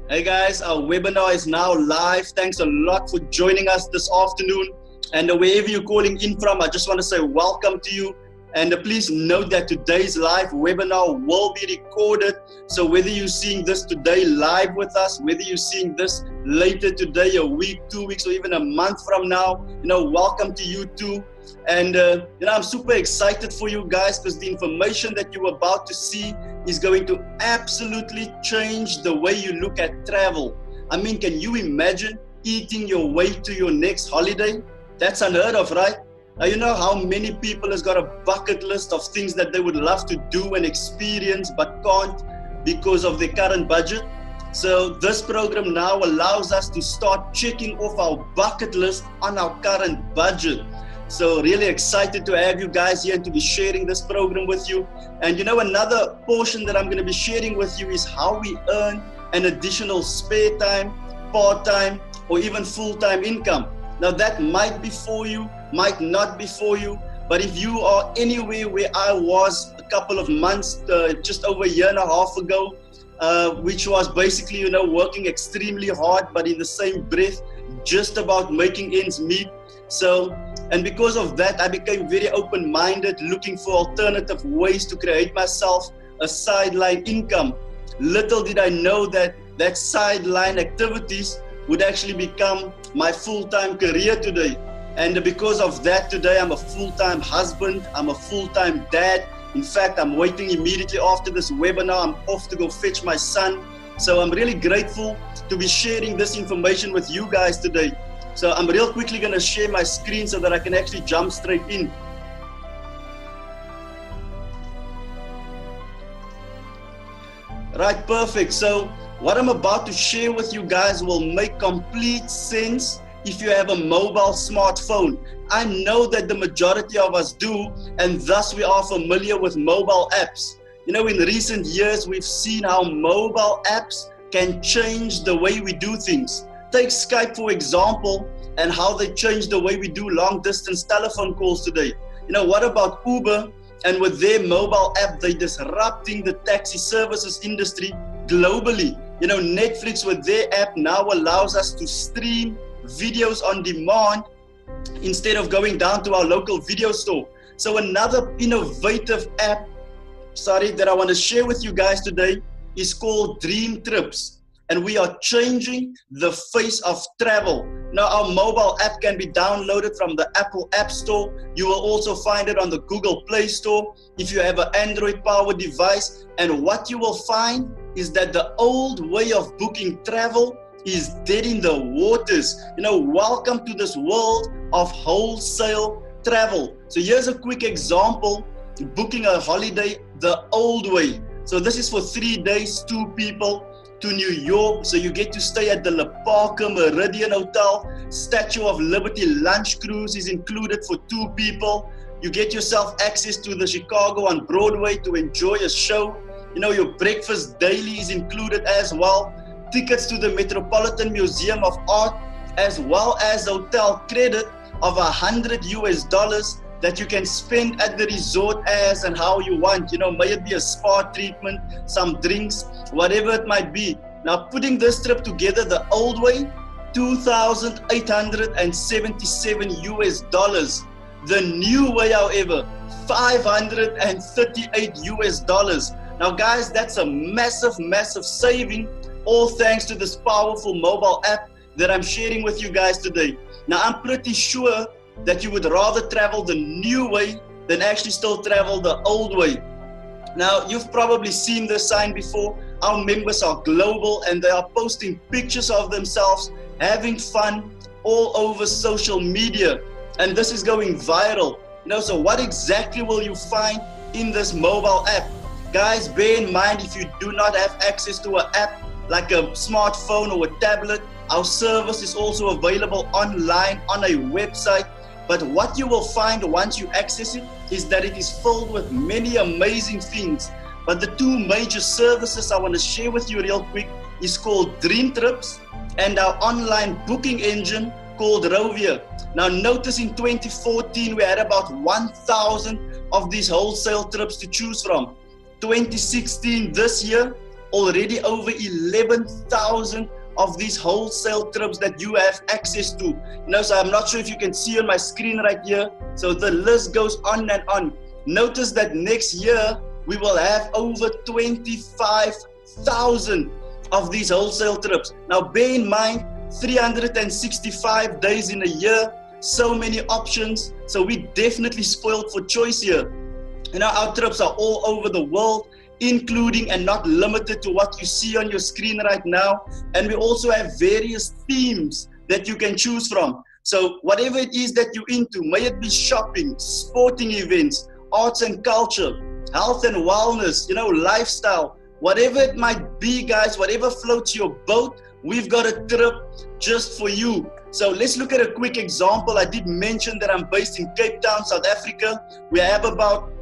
Hey guys, our webinar is now live. Thanks a lot for joining us this afternoon. And wherever you're calling in from, I just want to say welcome to you. And please note that today's live webinar will be recorded. So whether you're seeing this today live with us, whether you're seeing this later today, a week, 2 weeks, or even a month from now, welcome to you too. And I'm super excited for you guys because the information that you're about to see is going to absolutely change the way you look at travel. I mean, can you imagine eating your way to your next holiday? That's unheard of, right? Now, you know how many people has got a bucket list of things that they would love to do and experience but can't because of their current budget? So this program now allows us to start checking off our bucket list on our current budget. So really excited to have you guys here and to be sharing this program with you. And another portion that I'm going to be sharing with you is how we earn an additional spare time, part-time, or even full-time income. Now that might be for you, might not be for you, but if you are anywhere where I was a couple of months, just over a year and a half ago, which was basically, working extremely hard, but in the same breath, just about making ends meet. So, and because of that, I became very open-minded, looking for alternative ways to create myself a sideline income. Little did I know that sideline activities would actually become my full-time career today. And because of that, today I'm a full-time husband, I'm a full-time dad. In fact, I'm waiting immediately after this webinar. I'm off to go fetch my son. So I'm really grateful to be sharing this information with you guys today. So I'm real quickly gonna share my screen so that I can actually jump straight in. Right, perfect. So what I'm about to share with you guys will make complete sense if you have a mobile smartphone. I know that the majority of us do, and thus we are familiar with mobile apps. In recent years, we've seen how mobile apps can change the way we do things. Take Skype, for example, and how they changed the way we do long-distance telephone calls today. What about Uber? And with their mobile app, they're disrupting the taxi services industry globally. Netflix with their app now allows us to stream videos on demand instead of going down to our local video store. So another innovative app, that I want to share with you guys today is called Dreamtrips. And we are changing the face of travel. Now, our mobile app can be downloaded from the Apple App Store. You will also find it on the Google Play Store if you have an Android-powered device. And what you will find is that the old way of booking travel is dead in the waters. Welcome to this world of wholesale travel. So here's a quick example, booking a holiday the old way. So this is for 3 days, 2 people to New York. So you get to stay at the Le Parc Meridian Hotel. Statue of Liberty lunch cruise is included for 2 people. You get yourself access to the Chicago on Broadway to enjoy a show. Your breakfast daily is included as well. Tickets to the Metropolitan Museum of Art, as well as hotel credit of $100 that you can spend at the resort as and how you want. May it be a spa treatment, some drinks, whatever it might be. Now, putting this trip together the old way, $2,877. The new way, however, $538. Now, guys, that's a massive, massive saving, all thanks to this powerful mobile app that I'm sharing with you guys today. Now, I'm pretty sure that you would rather travel the new way than actually still travel the old way. Now, you've probably seen this sign before. Our members are global and they are posting pictures of themselves having fun all over social media. And this is going viral. So what exactly will you find in this mobile app? Guys, bear in mind, if you do not have access to an app like a smartphone or a tablet, our service is also available online on a website. But what you will find once you access it is that it is filled with many amazing things. But the 2 major services I want to share with you real quick is called Dreamtrips and our online booking engine called Rovia. Now notice in 2014 we had about 1,000 of these wholesale trips to choose from. 2016 this year, already over 11,000 of these wholesale trips that you have access to. So I'm not sure if you can see on my screen right here. So the list goes on and on. Notice that next year we will have over 25,000 of these wholesale trips. Now bear in mind, 365 days in a year, so many options. So we definitely spoiled for choice here. Our trips are all over the world, including and not limited to what you see on your screen right now. And we also have various themes that you can choose from. So whatever it is that you're into, may it be shopping, sporting events, arts and culture, health and wellness, lifestyle, whatever it might be, guys, whatever floats your boat, we've got a trip just for you. So let's look at a quick example. I did mention that I'm based in Cape Town, South Africa. We have about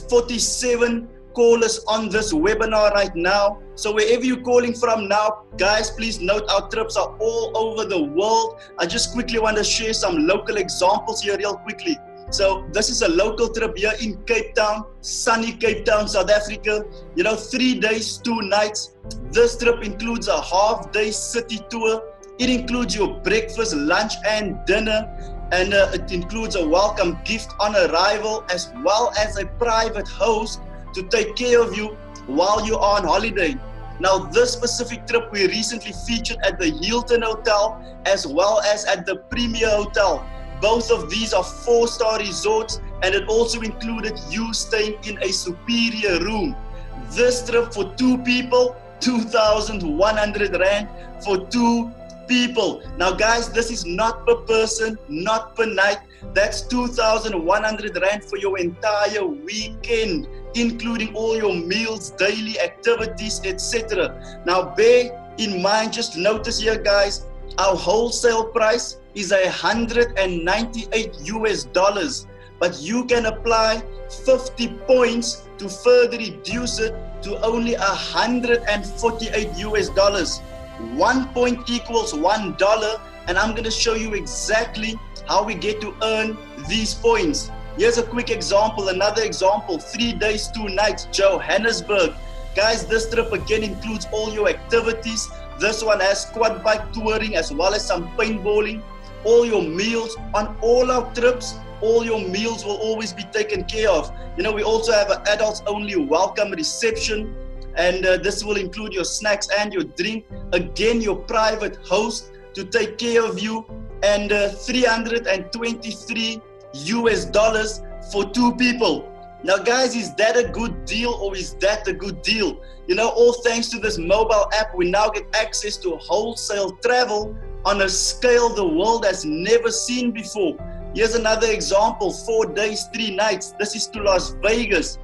47 callers on this webinar right now. So wherever you're calling from now, guys, please note our trips are all over the world. I just quickly want to share some local examples here real quickly. So this is a local trip here in Cape Town, sunny Cape Town, South Africa. 3 days, 2 nights. This trip includes a half-day city tour. It includes your breakfast, lunch, and dinner. And it includes a welcome gift on arrival, as well as a private host to take care of you while you are on holiday. Now, this specific trip we recently featured at the Hilton Hotel, as well as at the Premier Hotel. Both of these are 4-star resorts, and it also included you staying in a superior room. This trip for 2 people, 2,100 Rand for 2 people. Now guys, this is not per person, not per night. That's 2,100 Rand for your entire weekend, including all your meals, daily activities, etc. Now bear in mind, just notice here, guys, our wholesale price is $198 US, but you can apply 50 points to further reduce it to only $148 US. 1 point equals $1, and I'm going to show you exactly how we get to earn these points. Here's a quick example, another example, 3 days, 2 nights, Johannesburg. Guys, this trip again includes all your activities. This one has quad bike touring as well as some paintballing. All your meals on all our trips, all your meals will always be taken care of. We also have an adults only welcome reception, and this will include your snacks and your drink. Again, your private host to take care of you, and $323 US for 2 people. Now guys, is that a good deal, or is that a good deal? All thanks to this mobile app, we now get access to wholesale travel on a scale the world has never seen before. Here's another example, 4 days, 3 nights. This is to Las Vegas.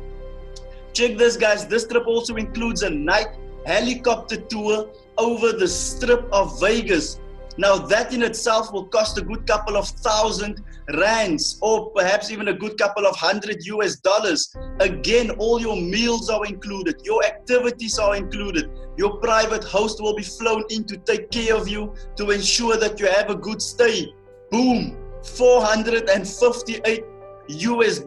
Check this, guys. This trip also includes a night helicopter tour over the Strip of Vegas. Now that in itself will cost a good couple of thousand rands, or perhaps even a good couple of $100 US. Again, all your meals are included, your activities are included, your private host will be flown in to take care of you to ensure that you have a good stay. Boom, $458 US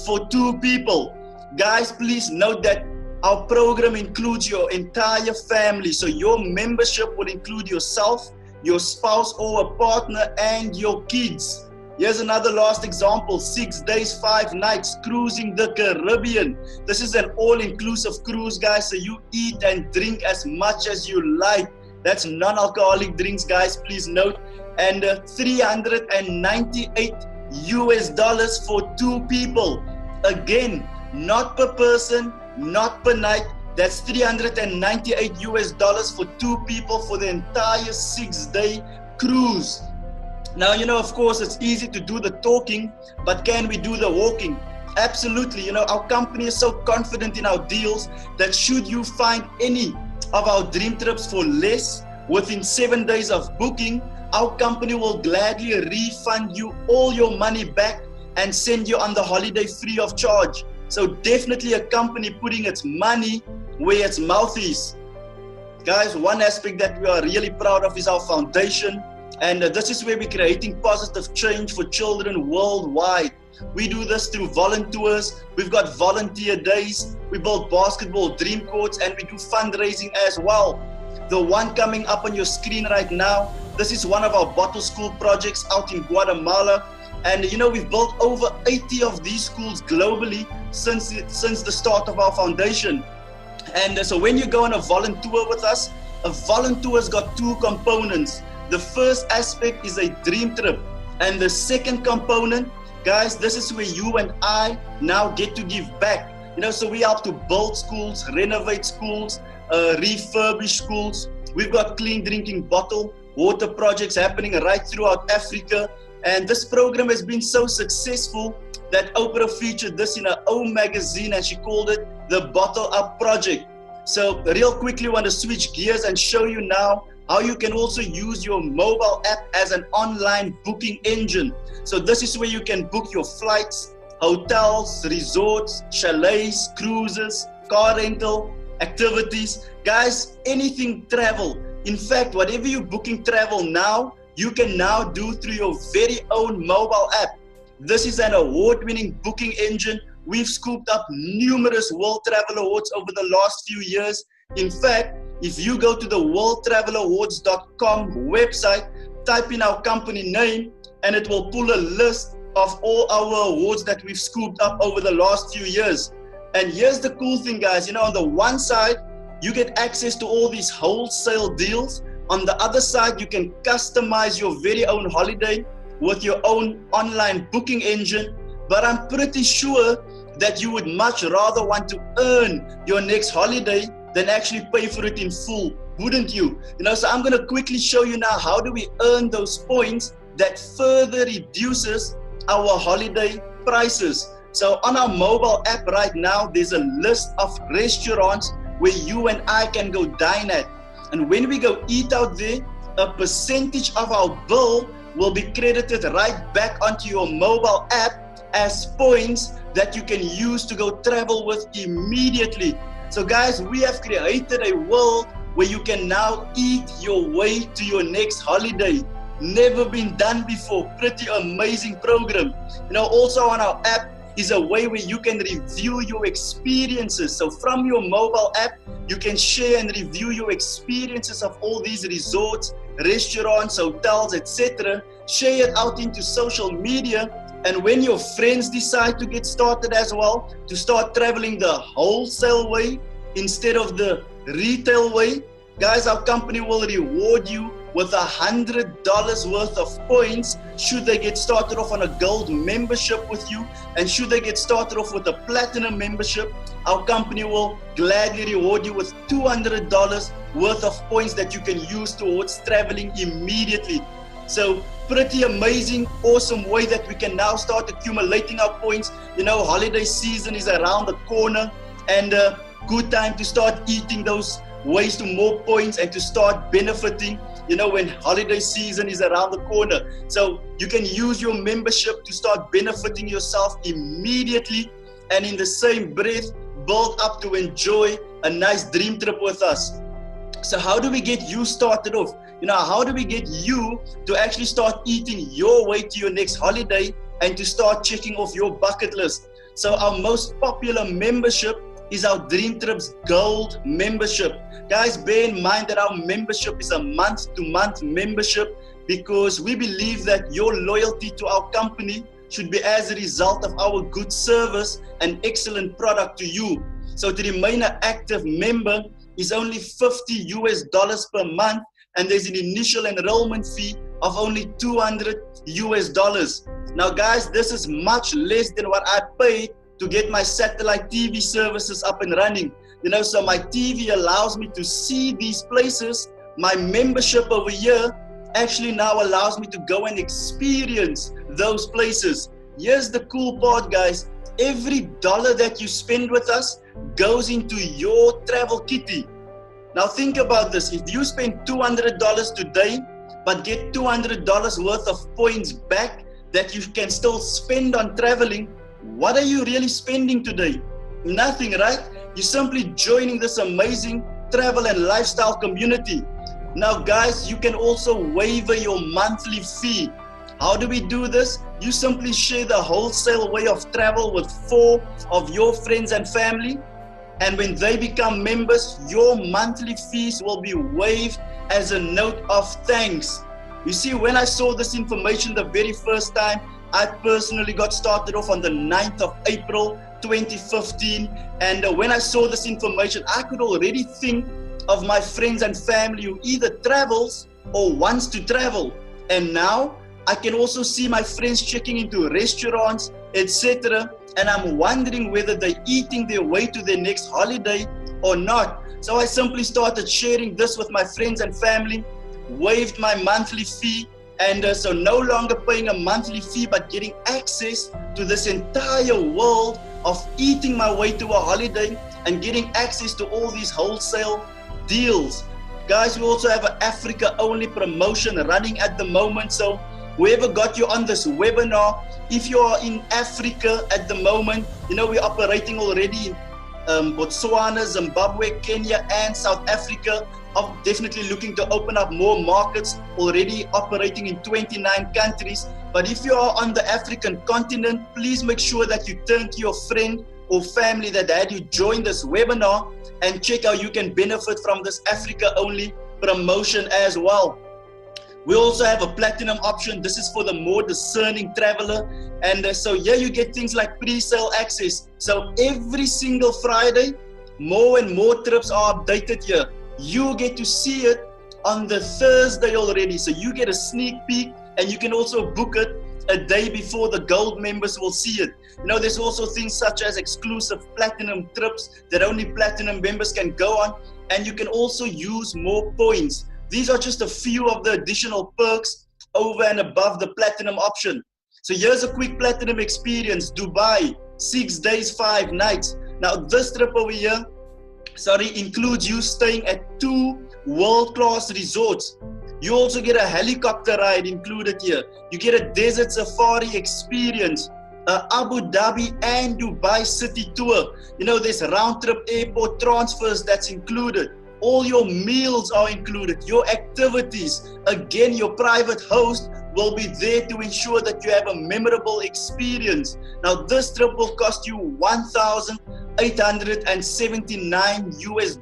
for 2 people. Guys, please note that our program includes your entire family. So your membership will include yourself, your spouse or a partner, and your kids. Here's another last example, 6 days, 5 nights, cruising the Caribbean. This is an all-inclusive cruise, guys, so you eat and drink as much as you like. That's non-alcoholic drinks, guys, please note. And $398 US for 2 people. Again, not per person, not per night. That's $398 US for 2 people for the entire 6-day cruise. Now, of course, it's easy to do the talking, but can we do the walking? Absolutely. Our company is so confident in our deals that should you find any of our dream trips for less within 7 days of booking, our company will gladly refund you all your money back and send you on the holiday free of charge. So definitely a company putting its money where its mouth is. Guys, one aspect that we are really proud of is our foundation. And this is where we're creating positive change for children worldwide. We do this through volunteers. We've got volunteer days. We build basketball dream courts, and we do fundraising as well. The one coming up on your screen right now, this is one of our bottle school projects out in Guatemala. And you know, we've built over 80 of these schools globally since the start of our foundation. And so when you go on a volunteer with us, a volunteer's got two components. The first aspect is a dream trip. And the second component, guys, this is where you and I now get to give back. You know, so we help to build schools, renovate schools, refurbish schools. We've got clean drinking bottle water projects happening right throughout Africa. And this program has been so successful that Oprah featured this in her own magazine, and she called it the Bottle Up Project. So real quickly, I want to switch gears and show you now how you can also use your mobile app as an online booking engine. So this is where you can book your flights, hotels, resorts, chalets, cruises, car rental, activities. Guys, anything travel. In fact, whatever you're booking travel now, you can now do through your very own mobile app. This is an award-winning booking engine. We've scooped up numerous World Travel Awards over the last few years. In fact, if you go to the worldtravelawards.com website, type in our company name, and it will pull a list of all our awards that we've scooped up over the last few years. And here's the cool thing, guys. You know, on the one side, you get access to all these wholesale deals. On the other side, you can customize your very own holiday with your own online booking engine. But I'm pretty sure that you would much rather want to earn your next holiday than actually pay for it in full, wouldn't you? You know, so I'm going to quickly show you now how do we earn those points that further reduces our holiday prices. So on our mobile app right now, there's a list of restaurants where you and I can go dine at. And when we go eat out there, a percentage of our bill will be credited right back onto your mobile app as points that you can use to go travel with immediately. So guys, we have created a world where you can now eat your way to your next holiday. Never been done before. Pretty amazing program. You know, also on our app is a way where you can review your experiences. So from your mobile app, you can share and review your experiences of all these resorts, restaurants, hotels, etc. Share it out into social media. And when your friends decide to get started as well, to start traveling the wholesale way instead of the retail way, guys, our company will reward you with $100 worth of points should they get started off on a gold membership with you. And should they get started off with a platinum membership, our company will gladly reward you with $200 worth of points that you can use towards traveling immediately. So pretty amazing, awesome way that we can now start accumulating our points. You know, holiday season is around the corner, and a good time to start eating those ways to more points and to start benefiting, you know, when holiday season is around the corner. So you can use your membership to start benefiting yourself immediately, and in the same breath, build up to enjoy a nice dream trip with us. So how do we get you started off? You know, how do we get you to actually start eating your way to your next holiday and to start checking off your bucket list? So our most popular membership is our Dreamtrips Gold membership. Guys, bear in mind that our membership is a month-to-month membership because we believe that your loyalty to our company should be as a result of our good service and excellent product to you. So to remain an active member is only $50 per month, and there's an initial enrollment fee of only $200. Now guys, this is much less than what I paid to get my satellite TV services up and running. You know, so my TV allows me to see these places. My membership over here actually now allows me to go and experience those places. Here's the cool part, guys. Every dollar that you spend with us goes into your travel kitty. Now think about this. If you spend $200 today, but get $200 worth of points back that you can still spend on traveling, what are you really spending today? Nothing, right? You're simply joining this amazing travel and lifestyle community. Now guys, you can also waiver your monthly fee. How do we do this? You simply share the wholesale way of travel with 4 of your friends and family. And when they become members, your monthly fees will be waived as a note of thanks. You see, when I saw this information the very first time, I personally got started off on the 9th of April 2015. And when I saw this information, I could already think of my friends and family who either travels or wants to travel. And now I can also see my friends checking into restaurants, etc. And I'm wondering whether they're eating their way to their next holiday or not. So I simply started sharing this with my friends and family, waived my monthly fee, and so no longer paying a monthly fee, but getting access to this entire world of eating my way to a holiday and getting access to all these wholesale deals. Guys, we also have an Africa only promotion running at the moment. So whoever got you on this webinar, if you are in Africa at the moment, you know, we're operating already in Botswana, Zimbabwe, Kenya, and South Africa. I'm definitely looking to open up more markets, already operating in 29 countries. But if you are on the African continent, please make sure that you turn to your friend or family that had you join this webinar and check how you can benefit from this Africa only promotion as well. We also have a platinum option. This is for the more discerning traveler. And so here you get things like pre-sale access. So every single Friday, more and more trips are updated here. You get to see it on the Thursday already. So you get a sneak peek, and you can also book it a day before the gold members will see it. You know, there's also things such as exclusive platinum trips that only platinum members can go on. And you can also use more points. These are just a few of the additional perks over and above the platinum option. So here's a quick platinum experience, Dubai, 6 days, 5 nights. Now this trip over here, includes you staying at 2 world-class resorts. You also get a helicopter ride included here. You get a desert safari experience, Abu Dhabi and Dubai city tour. You know, there's round-trip airport transfers that's included. All your meals are included, your activities. Again, your private host will be there to ensure that you have a memorable experience. Now, this trip will cost you $1,879 US,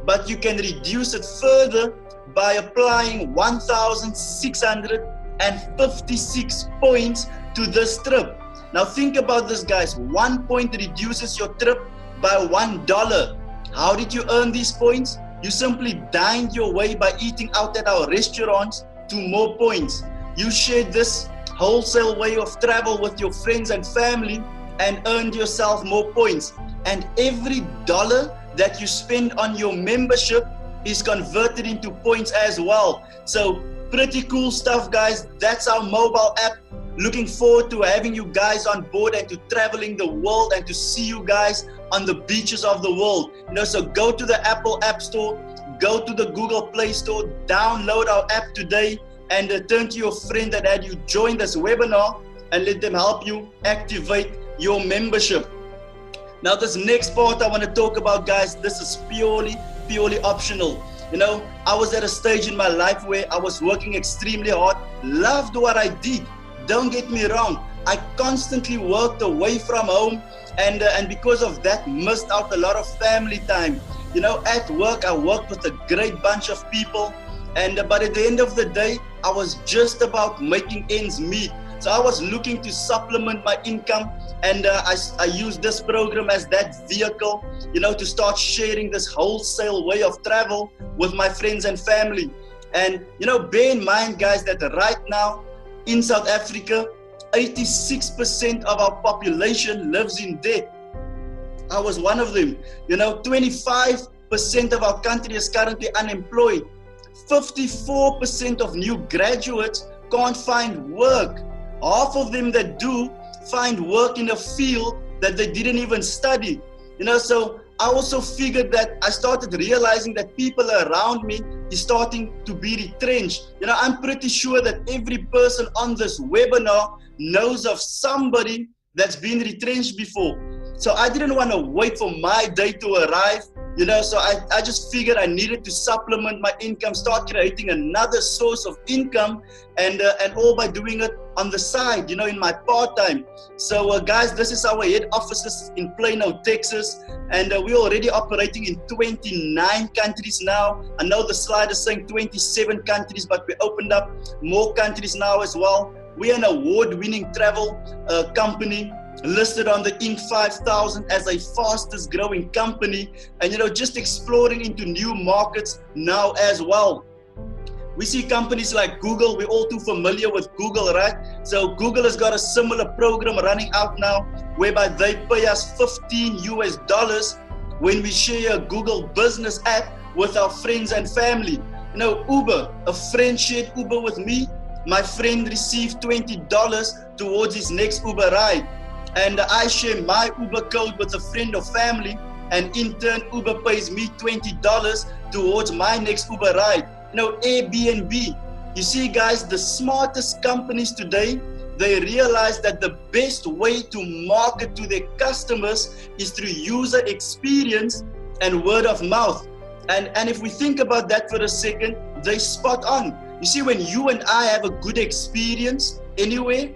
but you can reduce it further by applying 1,656 points to this trip. Now, think about this, guys. 1 point reduces your trip by $1. How did you earn these points? You simply dined your way by eating out at our restaurants to more points. You shared this wholesale way of travel with your friends and family and earned yourself more points. And every dollar that you spend on your membership is converted into points as well. So pretty cool stuff, guys. That's our mobile app. Looking forward to having you guys on board and to traveling the world and to see you guys on the beaches of the world. You know, so go to the Apple App Store, go to the Google Play Store, download our app today, and turn to your friend that had you join this webinar and let them help you activate your membership. Now, this next part I want to talk about, guys, this is purely optional. You know, I was at a stage in my life where I was working extremely hard, loved what I did. Don't get me wrong, I constantly worked away from home and because of that missed out a lot of family time. You know, at work I worked with a great bunch of people, but at the end of the day I was just about making ends meet. So I was looking to supplement my income, and I used this program as that vehicle, you know, to start sharing this wholesale way of travel with my friends and family. And you know, bear in mind, guys, that right now in South Africa, 86% of our population lives in debt. I was one of them. You know, 25% of our country is currently unemployed. 54% of new graduates can't find work. Half of them that do find work in a field that they didn't even study. You know, so I also figured that I started realizing that people around me is starting to be retrenched. You know, I'm pretty sure that every person on this webinar knows of somebody that's been retrenched before. So I didn't want to wait for my day to arrive, you know, so I just figured I needed to supplement my income, start creating another source of income, and all by doing it on the side, you know, in my part-time. So guys, this is our head offices in Plano, Texas, and we're already operating in 29 countries now. I know the slide is saying 27 countries, but we opened up more countries now as well. We're an award-winning travel company, listed on the Inc. 5000 as a fastest growing company, and you know, just exploring into new markets now as well. We see companies like Google. We're all too familiar with Google, right? So Google has got a similar program running out now, whereby they pay us $15 when we share a Google business app with our friends and family. You know, Uber, a friend shared Uber with me. My friend received $20 towards his next Uber ride. And I share my Uber code with a friend or family, and in turn, Uber pays me $20 towards my next Uber ride. You know, Airbnb. You see, guys, the smartest companies today, they realize that the best way to market to their customers is through user experience and word of mouth. And if we think about that for a second, they spot on. You see, when you and I have a good experience anywhere,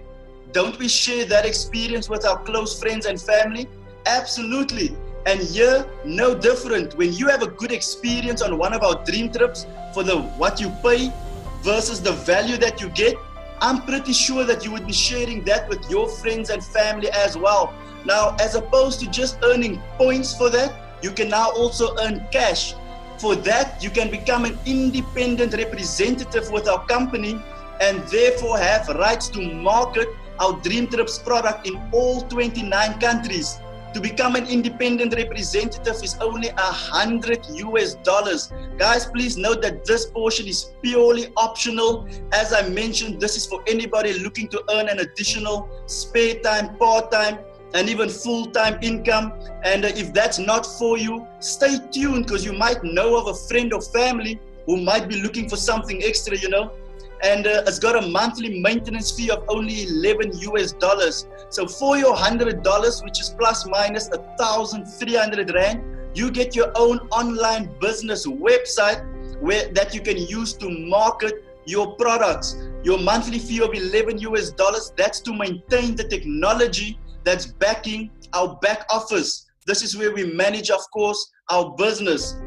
don't we share that experience with our close friends and family? Absolutely. And here, no different. When you have a good experience on one of our dream trips for what you pay versus the value that you get, I'm pretty sure that you would be sharing that with your friends and family as well. Now, as opposed to just earning points for that, you can now also earn cash. For that, you can become an independent representative with our company and therefore have rights to market our Dreamtrips product in all 29 countries. To become an independent representative is only $100. Guys, please note that this portion is purely optional. As I mentioned, this is for anybody looking to earn an additional spare time, part-time, and even full-time income. And if that's not for you, stay tuned, because you might know of a friend or family who might be looking for something extra, you know. And it's got a monthly maintenance fee of only $11. So for your $100, which is plus minus 1,300 Rand, you get your own online business website that you can use to market your products. Your monthly fee of $11, that's to maintain the technology that's backing our back office. This is where we manage, of course, our business.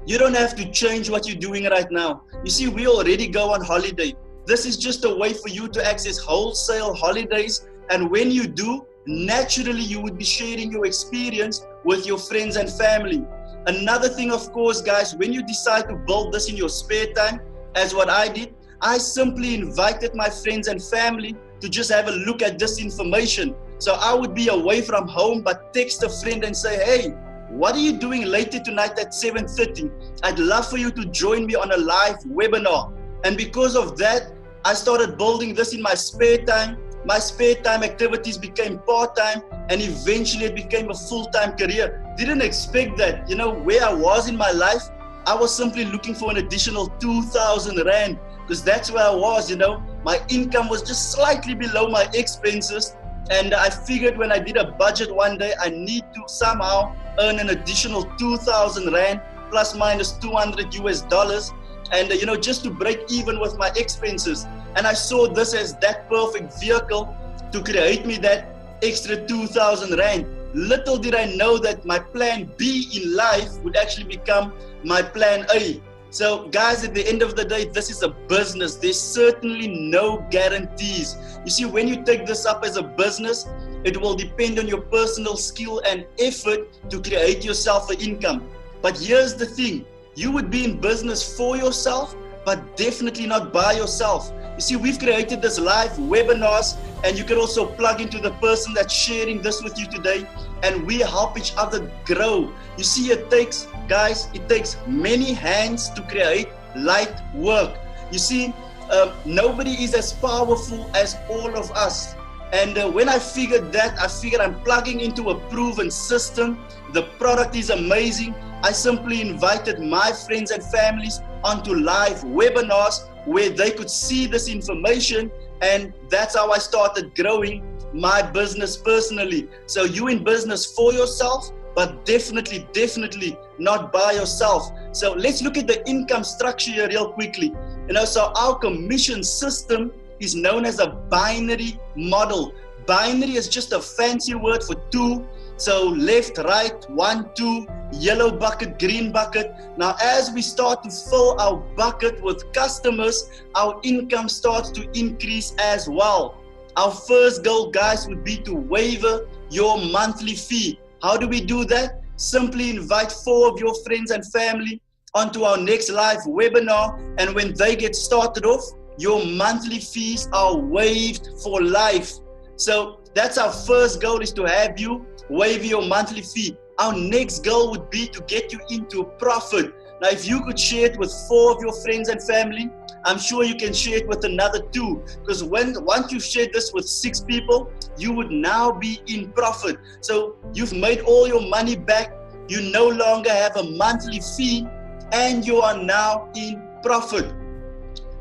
You don't have to change what you're doing right now. You see, we already go on holiday. This is just a way for you to access wholesale holidays. And when you do, naturally, you would be sharing your experience with your friends and family. Another thing, of course, guys, when you decide to build this in your spare time, as what I did, I simply invited my friends and family to just have a look at this information. So I would be away from home, but text a friend and say, hey, what are you doing later tonight at 7:30? I'd love for you to join me on a live webinar. And because of that, I started building this in my spare time. My spare time activities became part-time, and eventually it became a full-time career. Didn't expect that. You know, where I was in my life, I was simply looking for an additional 2,000 Rand, because that's where I was, you know. My income was just slightly below my expenses. And I figured when I did a budget one day, I need to somehow earn an additional 2,000 Rand plus minus $200. And, you know, just to break even with my expenses. And I saw this as that perfect vehicle to create me that extra 2,000 Rand. Little did I know that my plan B in life would actually become my plan A. So guys, at the end of the day, this is a business. There's certainly no guarantees. You see, when you take this up as a business, it will depend on your personal skill and effort to create yourself an income. But here's the thing, you would be in business for yourself, but definitely not by yourself. You see, we've created this live webinars, and you can also plug into the person that's sharing this with you today, and we help each other grow. You see, it takes, guys, it takes many hands to create light work. You see, nobody is as powerful as all of us. And when I figured that, I figured I'm plugging into a proven system. The product is amazing. I simply invited my friends and families onto live webinars where they could see this information, and that's how I started growing my business personally. So you in business for yourself, but definitely not by yourself. So let's look at the income structure here real quickly. So our commission system is known as a binary model. Binary is just a fancy word for two. So left, right, 1, 2, yellow bucket, green bucket. Now as we start to fill our bucket with customers, our income starts to increase as well. Our first goal, guys, would be to waive your monthly fee. How do we do that? Simply invite 4 of your friends and family onto our next live webinar, and when they get started off, your monthly fees are waived for life. So that's our first goal, is to have you waive your monthly fee. Our next goal would be to get you into a profit. Now, if you could share it with 4 of your friends and family, I'm sure you can share it with another 2, because once you've shared this with 6 people, you would now be in profit. So you've made all your money back, you no longer have a monthly fee, and you are now in profit.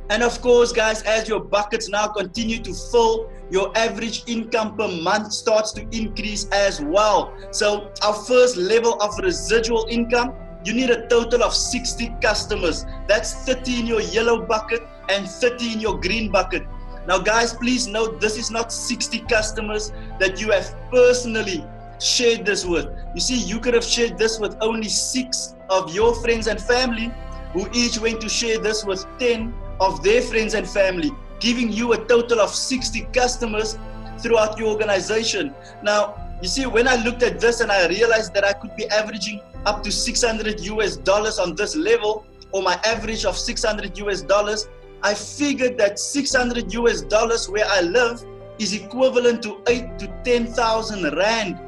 And of course, guys, as your buckets now continue to fill, your average income per month starts to increase as well. So our first level of residual income, you need a total of 60 customers. That's 30 in your yellow bucket and 30 in your green bucket. Now, guys, please note, this is not 60 customers that you have personally shared this with. You see, you could have shared this with only 6 of your friends and family, who each went to share this with 10 of their friends and family, giving you a total of 60 customers throughout your organization. Now, you see, when I looked at this and I realized that I could be averaging up to $600 on this level, or my average of $600, I figured that $600 where I live is equivalent to 8,000 to 10,000 Rand.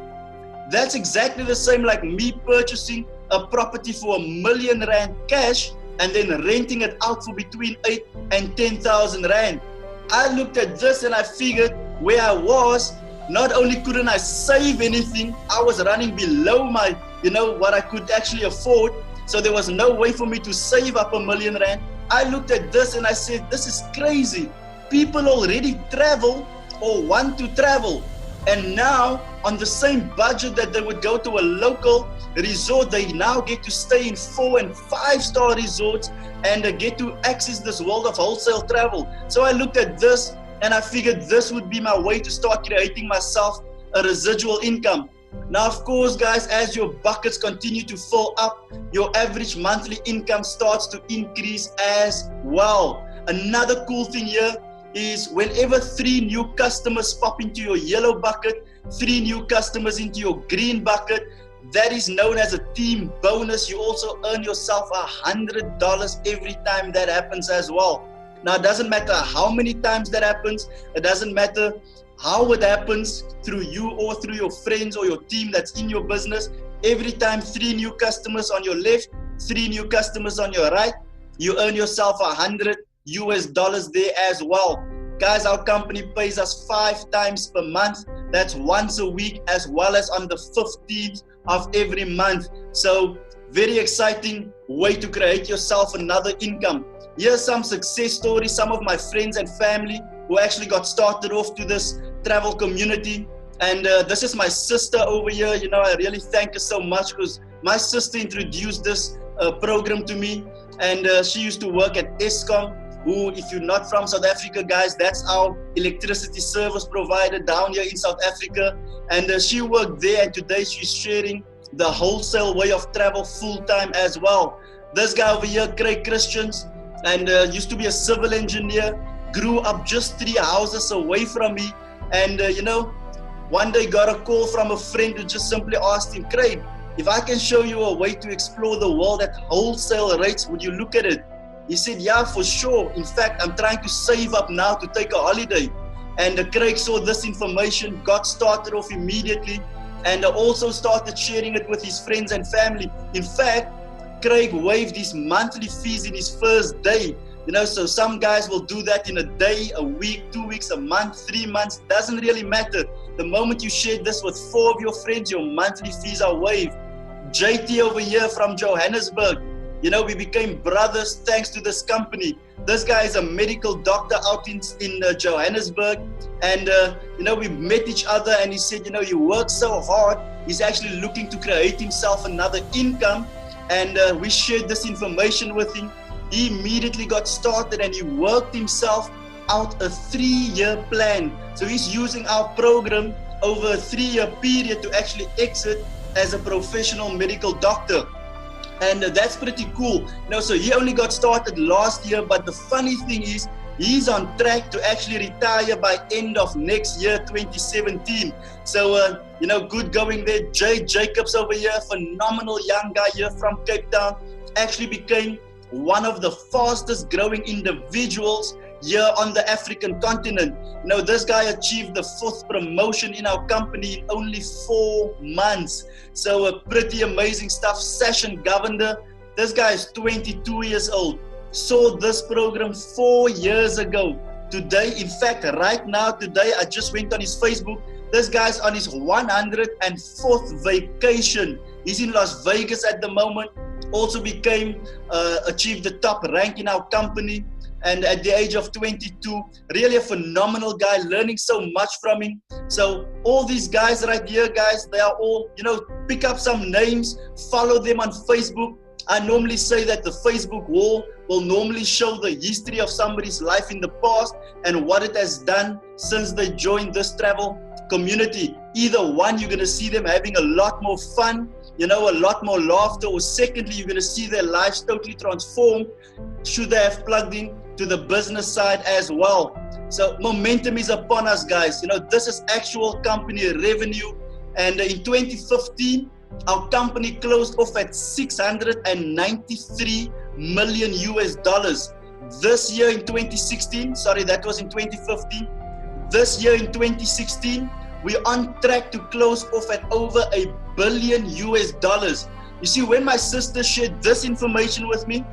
That's exactly the same like me purchasing a property for R1 million cash and then renting it out for between 8,000 and 10,000 Rand. I looked at this and I figured where I was, not only couldn't I save anything, I was running below my, what I could actually afford. So there was no way for me to save up R1 million. I looked at this and I said, this is crazy. People already travel or want to travel. And now on the same budget that they would go to a local resort, they now get to stay in 4- and 5-star resorts and get to access this world of wholesale travel. So I looked at this and I figured this would be my way to start creating myself a residual income. Now, of course, guys, as your buckets continue to fill up, your average monthly income starts to increase as well. Another cool thing here is whenever 3 new customers pop into your yellow bucket, 3 new customers into your green bucket, that is known as a team bonus. You also earn yourself $100 every time that happens as well. Now, it doesn't matter how many times that happens. It doesn't matter how it happens, through you or through your friends or your team that's in your business. Every time 3 new customers on your left, 3 new customers on your right, you earn yourself $100 there as well. Guys, our company pays us 5 times per month. That's once a week, as well as on the 15th of every month. So very exciting way to create yourself another income. Here's some success stories, some of my friends and family who actually got started off to this travel community. And this is my sister over here. I really thank her so much, because my sister introduced this program to me. And she used to work at Eskom, who, if you're not from South Africa, guys, that's our electricity service provider down here in South Africa. And she worked there, and today she's sharing the wholesale way of travel full-time as well. This guy over here, Craig Christians, and used to be a civil engineer, grew up just 3 houses away from me. And one day got a call from a friend who just simply asked him, Craig, if I can show you a way to explore the world at wholesale rates, would you look at it? He said, yeah, for sure. In fact, I'm trying to save up now to take a holiday. And Craig saw this information, got started off immediately, and also started sharing it with his friends and family. In fact, Craig waived his monthly fees in his first day. So some guys will do that in a day, a week, 2 weeks, a month, 3 months. Doesn't really matter. The moment you share this with 4 of your friends, your monthly fees are waived. JT over here from Johannesburg, we became brothers thanks to this company. This guy is a medical doctor out in Johannesburg, and we met each other, and he said, he works so hard, he's actually looking to create himself another income, and we shared this information with him. He immediately got started, and he worked himself out a 3-year plan. So he's using our program over a 3-year period to actually exit as a professional medical doctor. And that's pretty cool. So he only got started last year, but the funny thing is, he's on track to actually retire by end of next year, 2017. So, good going there. Jay Jacobs over here, phenomenal young guy here from Cape Town, actually became one of the fastest growing individuals here on the African continent. This guy achieved the 4th promotion in our company in only 4 months. So pretty amazing stuff. Session Governor, this guy is 22 years old. Saw this program 4 years ago. Today, in fact, right now, today, I just went on his Facebook. This guy's on his 104th vacation. He's in Las Vegas at the moment. Also achieved the top rank in our company. And at the age of 22, really a phenomenal guy, learning so much from him. So all these guys right here, guys, they are all, pick up some names, follow them on Facebook. I normally say that the Facebook wall will normally show the history of somebody's life in the past and what it has done since they joined this travel community. Either one, you're going to see them having a lot more fun, a lot more laughter, or secondly, you're going to see their lives totally transformed should they have plugged in to the business side as well. So momentum is upon us, guys. This is actual company revenue, and in 2015, our company closed off at $693 million US. This year in 2016, sorry, that was in 2015. This year in 2016, we're on track to close off at over $1 billion US. You see, when my sister shared this information with me,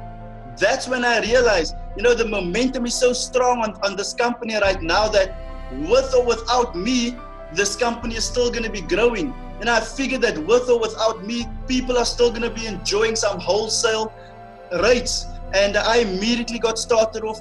that's when I realized, the momentum is so strong on this company right now that with or without me, this company is still going to be growing. And I figured that with or without me, people are still going to be enjoying some wholesale rates. And I immediately got started off,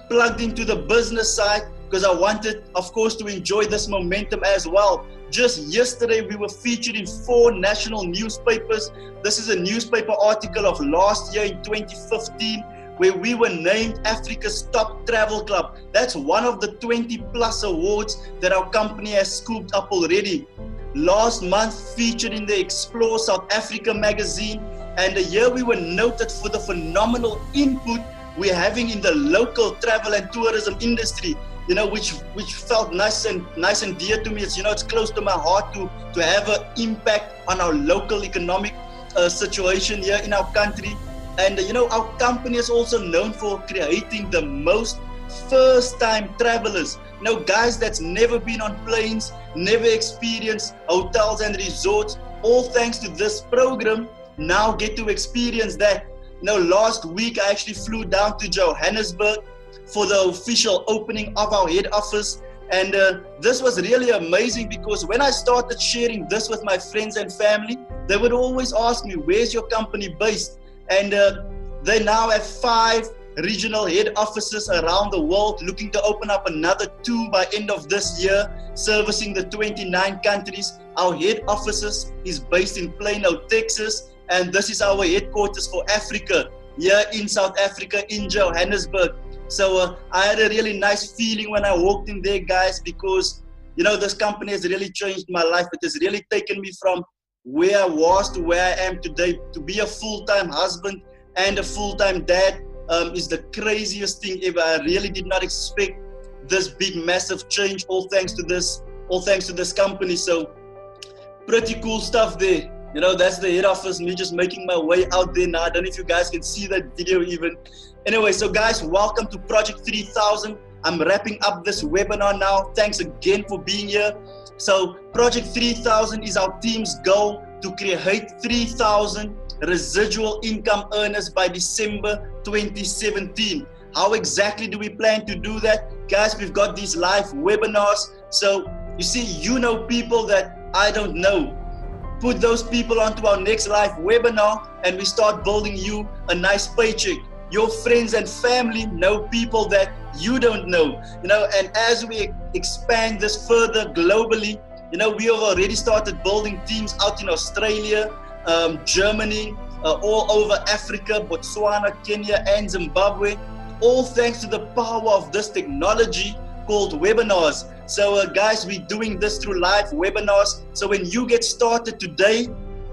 plugged into the business side, because I wanted, of course, to enjoy this momentum as well. Just yesterday, we were featured in 4 national newspapers. This is a newspaper article of last year in 2015, where we were named Africa's top travel club. That's one of the 20 plus awards that our company has scooped up already. Last month, featured in the Explore South Africa magazine, and here we were noted for the phenomenal input we're having in the local travel and tourism industry, which felt nice and dear to me. It's, it's close to my heart to have an impact on our local economic situation here in our country. And our company is also known for creating the most first-time travelers, guys that's never been on planes, never experienced hotels and resorts. All thanks to this program, now get to experience that. Last week I actually flew down to Johannesburg for the official opening of our head office, and this was really amazing, because when I started sharing this with my friends and family, they would always ask me, where's your company based? And they now have 5 regional head offices around the world, looking to open up another 2 by end of this year, servicing the 29 countries. Our head offices is based in Plano, Texas, and this is our headquarters for Africa, here in South Africa, in Johannesburg. So I had a really nice feeling when I walked in there, guys, because this company has really changed my life. It has really taken me from where I was to where I am today. To be a full-time husband and a full-time dad is the craziest thing ever. I really did not expect this big, massive change. All thanks to this company. So pretty cool stuff there. That's the head office, me just making my way out there now. I don't know if you guys can see that video even. Anyway, so guys, welcome to Project 3000. I'm wrapping up this webinar now. Thanks again for being here. So Project 3000 is our team's goal to create 3,000 residual income earners by December 2017. How exactly do we plan to do that? Guys, we've got these live webinars. So you see, people that I don't know. put those people onto our next live webinar, and we start building you a nice paycheck. Your friends and family know people that you don't know, and as we expand this further globally, we have already started building teams out in Australia, Germany, all over Africa, Botswana, Kenya, and Zimbabwe, all thanks to the power of this technology called webinars. So guys, we're doing this through live webinars. So when you get started today,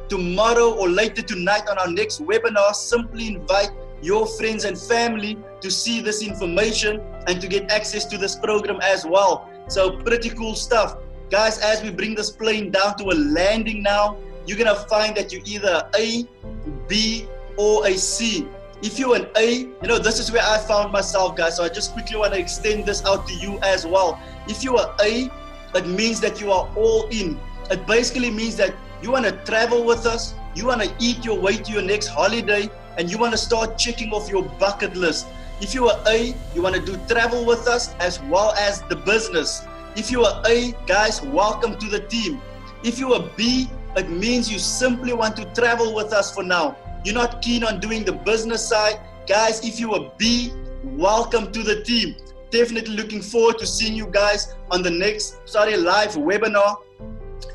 tomorrow, or later tonight on our next webinar, simply invite your friends and family to see this information and to get access to this program as well. So pretty cool stuff. Guys, as we bring this plane down to a landing now, you're gonna find that you're either A, B, or a C. If you're an A, this is where I found myself, guys. So I just quickly want to extend this out to you as well. If you are A, it means that you are all in. It basically means that you want to travel with us, you want to eat your way to your next holiday, and you want to start checking off your bucket list. If you are A, you want to do travel with us as well as the business. If you are A, guys, welcome to the team. If you are B, it means you simply want to travel with us for now. You're not keen on doing the business side. Guys, if you are B, welcome to the team. Definitely looking forward to seeing you guys on the next live webinar,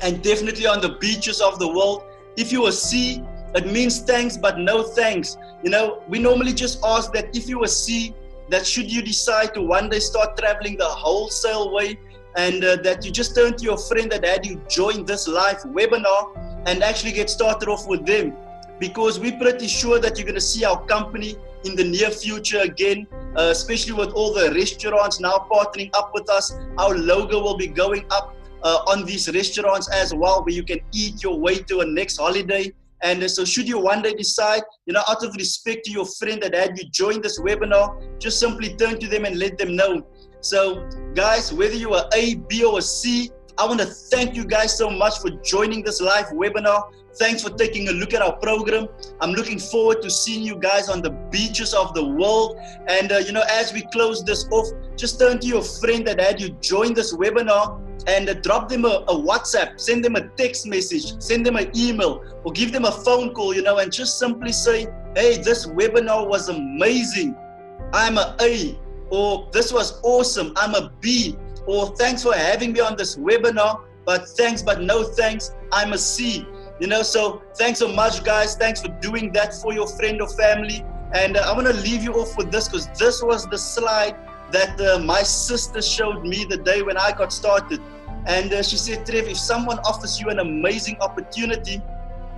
and definitely on the beaches of the world. If you are C, it means thanks but no thanks. We normally just ask that if you are C, that should you decide to one day start traveling the wholesale way, and that you just turn to your friend that had you join this live webinar and actually get started off with them. Because we're pretty sure that you're going to see our company in the near future again, especially with all the restaurants now partnering up with us. Our logo will be going up on these restaurants as well, where you can eat your way to a next holiday. And so should you one day decide, out of respect to your friend that had you join this webinar, just simply turn to them and let them know. So guys, whether you are A, B, or a C, I want to thank you guys so much for joining this live webinar. Thanks for taking a look at our program. I'm looking forward to seeing you guys on the beaches of the world. And as we close this off, just turn to your friend that had you join this webinar and drop them a WhatsApp, send them a text message, send them an email, or give them a phone call, and just simply say, hey, this webinar was amazing. I'm an A. Or this was awesome, I'm a B. Or thanks for having me on this webinar, but thanks but no thanks, I'm a C. So thanks so much, guys. Thanks for doing that for your friend or family. And I want to leave you off with this, because this was the slide that my sister showed me the day when I got started. And she said, Trev, if someone offers you an amazing opportunity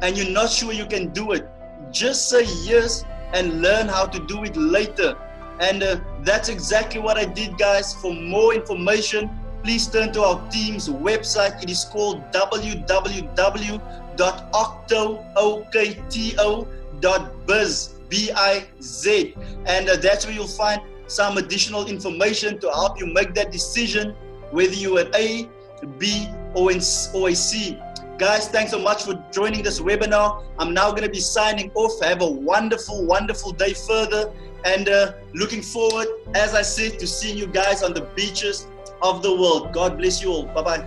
and you're not sure you can do it, just say yes and learn how to do it later. And that's exactly what I did, guys. For more information, please turn to our team's website. It is called www.okto.biz, B-I-Z. And that's where you'll find some additional information to help you make that decision, whether you're an A, B, or a C. Guys, thanks so much for joining this webinar. I'm now going to be signing off. Have a wonderful, wonderful day further. And looking forward, as I said, to seeing you guys on the beaches of the world. God bless you all. Bye-bye.